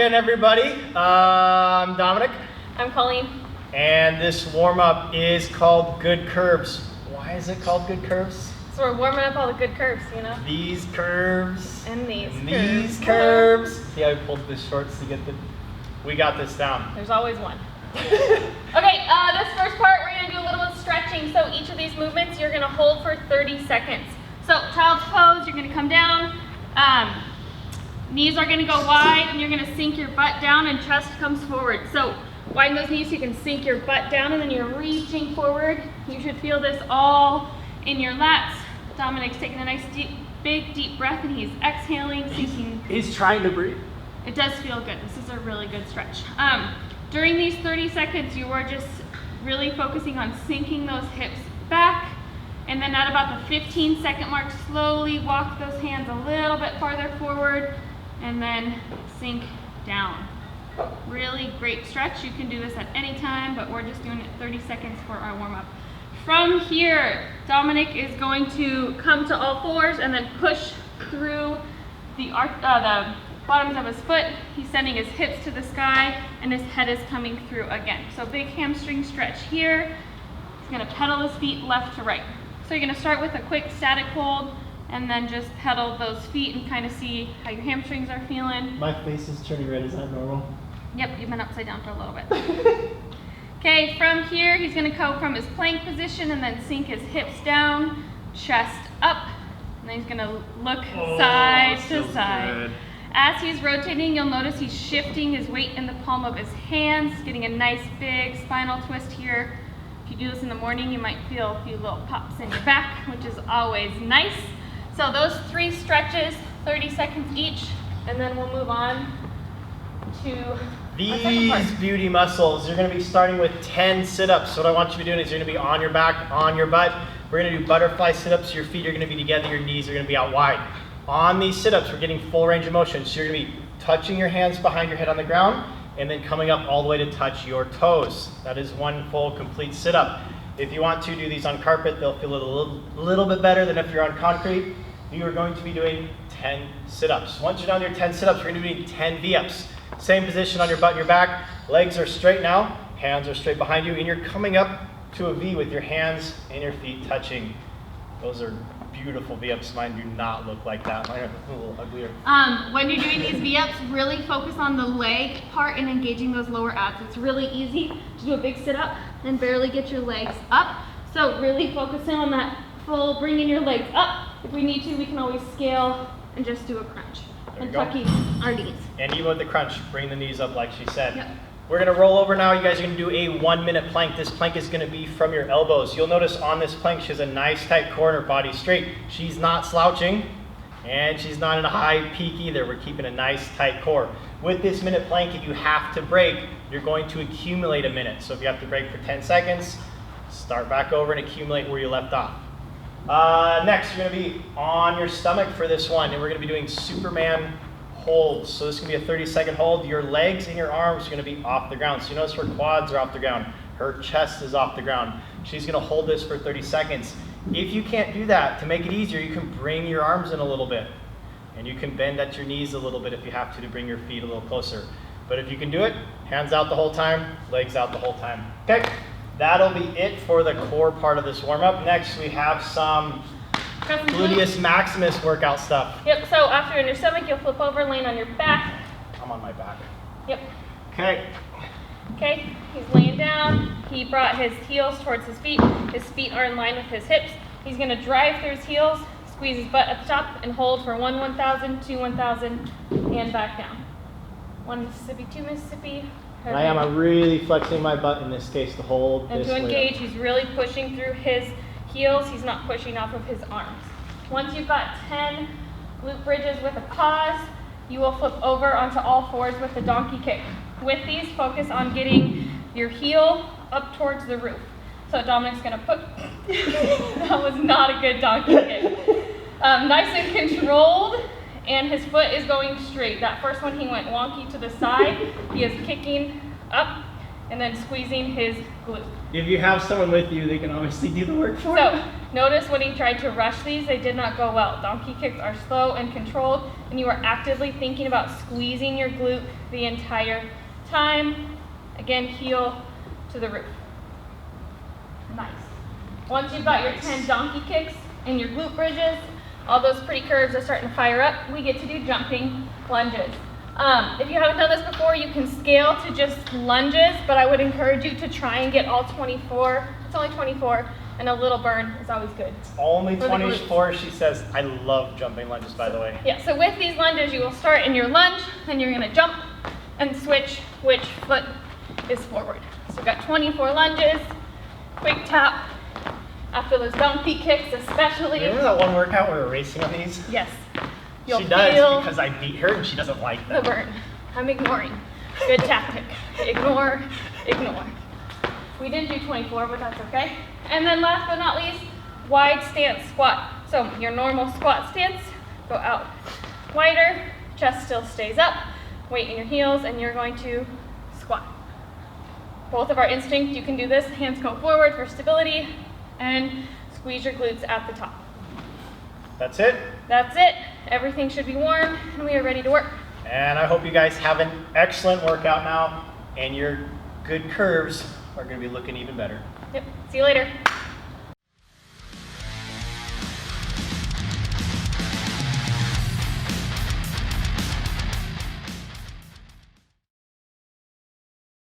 again, everybody. I'm Dominic. I'm Colleen. And this warm-up is called Good Curves. Why is it called Good Curves? So we're warming up all the good curves, you know? These curves. And these curves. These curves. See how I pulled the shorts to get the... We got this down. There's always one. Okay, this first part we're going to do a little bit of stretching. So each of these movements you're going to hold for 30 seconds. So child's pose, you're going to come down. Knees are going to go wide and you're going to sink your butt down and chest comes forward. So widen those knees so you can sink your butt down and then you're reaching forward. You should feel this all in your lats. Dominic's taking a nice big deep breath and he's exhaling, sinking. He's trying to breathe. It does feel good. This is a really good stretch. During these 30 seconds, you are just really focusing on sinking those hips back. And then at about the 15-second mark, slowly walk those hands a little bit farther forward and then sink down. Really great stretch. You can do this at any time, but we're just doing it 30 seconds for our warm-up. From here, Dominic is going to come to all fours and then push through the bottoms of his foot. He's sending his hips to the sky and his head is coming through again. So big hamstring stretch here. He's going to pedal his feet left to right. So you're going to start with a quick static hold and then just pedal those feet and kind of see how your hamstrings are feeling. My face is turning red. Is that normal? Yep, you've been upside down for a little bit. Okay, from here he's going to go from his plank position and then sink his hips down, chest up, and then he's going to look side to side. Good. As he's rotating, you'll notice he's shifting his weight in the palm of his hands, getting a nice big spinal twist here. If you do this in the morning, you might feel a few little pops in your back, which is always nice. So those 3 stretches, 30 seconds each, and then we'll move on to these beauty muscles. You're going to be starting with 10 sit-ups. What I want you to be doing is you're going to be on your back, on your butt. We're going to do butterfly sit-ups. Your feet are going to be together, your knees are going to be out wide. On these sit-ups, we're getting full range of motion. So you're going to be touching your hands behind your head on the ground and then coming up all the way to touch your toes. That is one full complete sit-up. If you want to do these on carpet, they'll feel a little bit better than if you're on concrete. You are going to be doing 10 sit-ups. Once you're done your 10 sit-ups, we're going to be doing 10 V-ups. Same position on your butt and your back. Legs are straight now. Hands are straight behind you. And you're coming up to a V with your hands and your feet touching. Those are beautiful V-ups. Mine do not look like that. Mine are a little uglier. When you're doing these V-ups, really focus on the leg part and engaging those lower abs. It's really easy to do a big sit-up and barely get your legs up. So really focus in on that full, bringing your legs up. If we need to, we can always scale and just do a crunch. And tucking our knees. And even with the crunch, bring the knees up like she said. Yep. We're going to roll over now. You guys are going to do a 1-minute plank. This plank is going to be from your elbows. You'll notice on this plank she has a nice tight core and her body straight. She's not slouching and she's not in a high peak either. We're keeping a nice tight core. With this minute plank, if you have to break, you're going to accumulate a minute. So if you have to break for 10 seconds, start back over and accumulate where you left off. Next, you're going to be on your stomach for this one, and we're going to be doing Superman holds. So this is going to be a 30-second hold. Your legs and your arms are going to be off the ground. So you notice her quads are off the ground. Her chest is off the ground. She's going to hold this for 30 seconds. If you can't do that, to make it easier, you can bring your arms in a little bit. And you can bend at your knees a little bit if you have to bring your feet a little closer. But if you can do it, hands out the whole time, legs out the whole time. Okay? That'll be it for the core part of this warm-up. Next, we have some gluteus maximus workout stuff. Yep, so after you're in your stomach, you'll flip over, laying on your back. I'm on my back. Yep. Okay. Okay, he's laying down. He brought his heels towards his feet. His feet are in line with his hips. He's going to drive through his heels, squeeze his butt at the top, and hold for 1 1,000, 2 1,000, and back down. 1 Mississippi, 2 Mississippi. I'm really flexing my butt in this case to hold and this to engage, way up. He's really pushing through his heels. He's not pushing off of his arms. Once you've got 10 glute bridges with a pause, you will flip over onto all fours with the donkey kick. With these, focus on getting your heel up towards the roof. So Dominic's going to put, that was not a good donkey kick. Nice and controlled, and his foot is going straight. That first one, he went wonky to the side. He is kicking up and then squeezing his glute. If you have someone with you, they can obviously do the work for you. So notice when he tried to rush these, they did not go well. Donkey kicks are slow and controlled, and you are actively thinking about squeezing your glute the entire time. Again, heel to the roof. Nice. Once you've got your 10 donkey kicks and your glute bridges, all those pretty curves are starting to fire up, we get to do jumping lunges. If you haven't done this before, you can scale to just lunges, but I would encourage you to try and get all 24. It's only 24, and a little burn is always good. Only 24, she says. I love jumping lunges, by the way. Yeah, so with these lunges, you will start in your lunge, then you're gonna jump and switch which foot is forward. So we've got 24 lunges, quick tap, after those donkey kicks especially. Remember that one workout where we were racing on these? Yes. You'll She does feel because I beat her and she doesn't like the that. burn. I'm ignoring. Good tactic. Ignore, ignore. We didn't do 24, but that's okay. And then last but not least, wide stance squat. So your normal squat stance, go out wider, chest still stays up, weight in your heels, and you're going to squat. Both of our instinct, you can do this. Hands go forward for stability, and squeeze your glutes at the top. That's it. That's it. Everything should be warm, and we are ready to work. And I hope you guys have an excellent workout now, and your good curves are going to be looking even better. Yep. See you later.